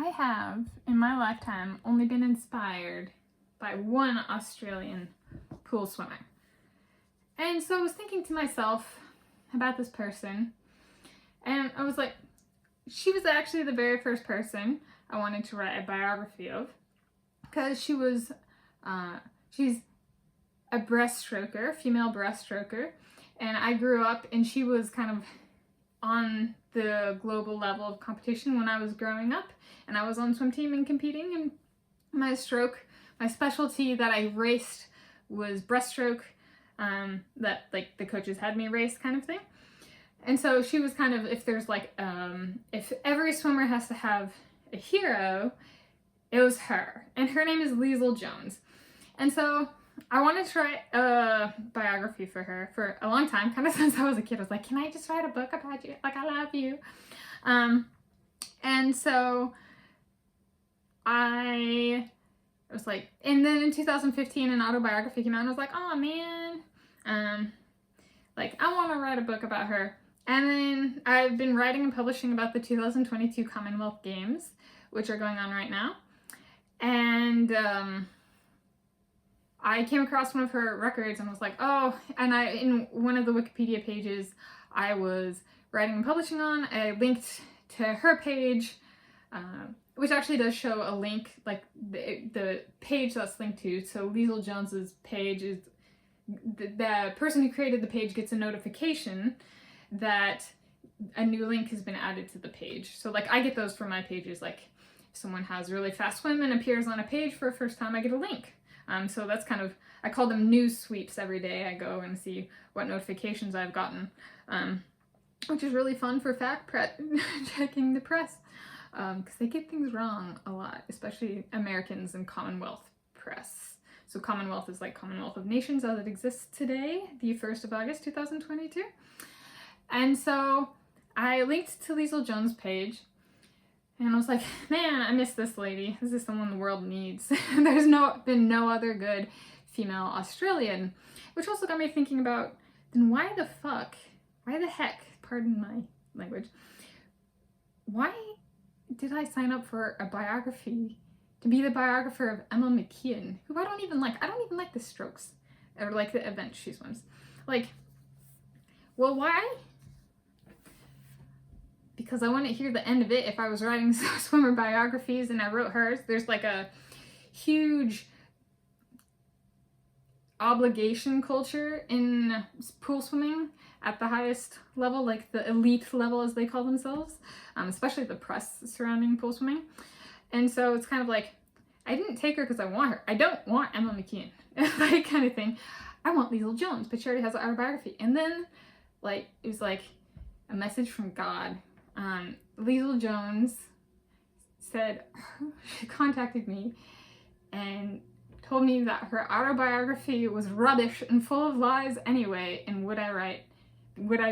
I have, in my lifetime, only been inspired by one Australian pool swimmer. And so I was thinking to myself about this person, and I was like, she was actually the very first person I wanted to write a biography of, because she's a breaststroker, female breaststroker, and I grew up and she was kind of on the global level of competition when I was growing up, and I was on swim team and competing, and my specialty that I raced was breaststroke, that like the coaches had me race kind of thing. And so she was kind of, if there's like, if every swimmer has to have a hero, it was her. And her name is Leisel Jones. And so I wanted to write a biography for her for a long time, kind of since I was a kid. I was like, can I just write a book about you? Like, I love you. And so I was like, and then in 2015 an autobiography came out and I was like, oh man, like I want to write a book about her. And then I've been writing and publishing about the 2022 Commonwealth Games, which are going on right now. And I came across one of her records and was like, oh, and in one of the Wikipedia pages I was writing and publishing on, I linked to her page, which actually does show a link, like the page that's linked to. So Leisel Jones's page is, the person who created the page gets a notification that a new link has been added to the page. So like I get those from my pages, like if someone has really fast swim and appears on a page for the first time, I get a link. So that's kind of, I call them news sweeps every day. I go and see what notifications I've gotten, which is really fun for checking the press, because they get things wrong a lot, especially Americans and Commonwealth press. So Commonwealth is like Commonwealth of Nations as it exists today, the 1st of August 2022. And so I linked to Leisel Jones' page, and I was like, man, I miss this lady. This is someone the world needs. There's been no other good female Australian, which also got me thinking about, then why the heck, pardon my language, why did I sign up for a biography to be the biographer of Emma McKeon, who I don't even like the strokes or like the event she swims. Like, well, why? Because I wouldn't hear the end of it if I was writing swimmer biographies and I wrote hers. There's like a huge obligation culture in pool swimming at the highest level, like the elite level as they call themselves, especially the press surrounding pool swimming. And so it's kind of like, I didn't take her because I want her. I don't want Emma McKeon, like kind of thing. I want Leisel Jones, but she already has an autobiography. And then like, it was like a message from God. Leisel Jones said, she contacted me and told me that her autobiography was rubbish and full of lies anyway, and would I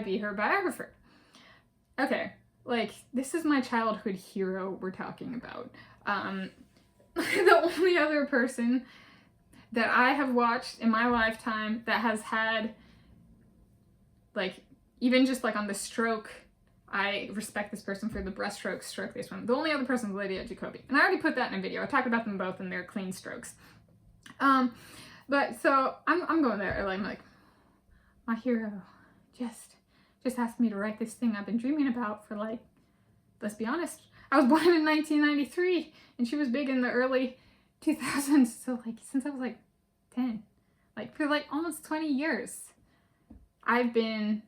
be her biographer? Okay, like, this is my childhood hero we're talking about. The only other person that I have watched in my lifetime that has had, like, even just like on the stroke, I respect this person for the breaststroke stroke they swim. The only other person is Lydia Jacoby. And I already put that in a video. I talked about them both and their clean strokes. But so I'm going there. I'm like, my hero just asked me to write this thing I've been dreaming about for, like, let's be honest, I was born in 1993 and she was big in the early 2000s. So like since I was like 10, like for like almost 20 years, I've been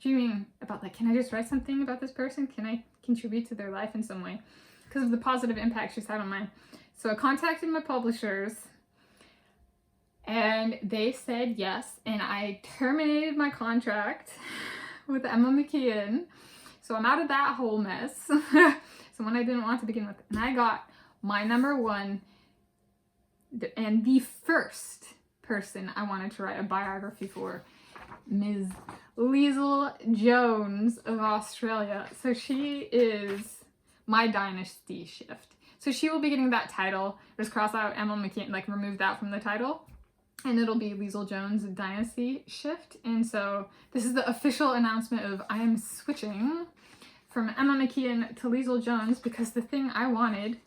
dreaming about, like, can I just write something about this person? Can I contribute to their life in some way? Because of the positive impact she's had on mine. So I contacted my publishers and they said yes, and I terminated my contract with Emma McKeon. So I'm out of that whole mess. Someone I didn't want to begin with. And I got my #1 and the first person I wanted to write a biography for, Ms. Leisel Jones of Australia. So she is my Dynasty Shift. So she will be getting that title. Just cross out Emma McKeon, like remove that from the title. And it'll be Leisel Jones Dynasty Shift. And so this is the official announcement of I am switching from Emma McKeon to Leisel Jones, because the thing I wanted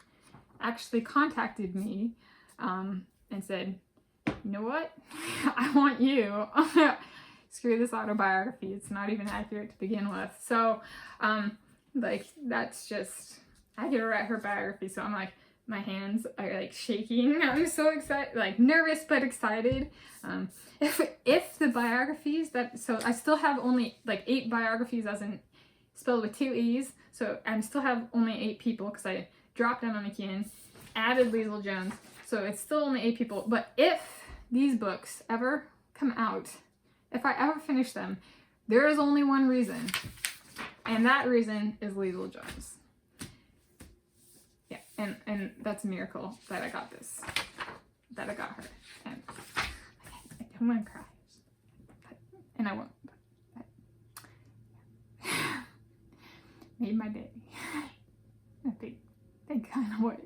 actually contacted me and said, you know what, I want you. Screw this autobiography, it's not even accurate to begin with. So like, that's just, I get to write her biography, so I'm like, my hands are like shaking. I'm so excited, like nervous but excited. If the biographies so I still have only like 8 biographies, as in spelled with 2 E's, so I still have only 8 people because I dropped Emma McKeon, added Leisel Jones, so it's still only 8 people. But if these books ever come out, if I ever finish them, there is only one reason, and that reason is Leisel Jones. Yeah, and that's a miracle that I got this, that I got her. And I don't want to cry, and I won't. But, yeah. Made my day. I think kind of what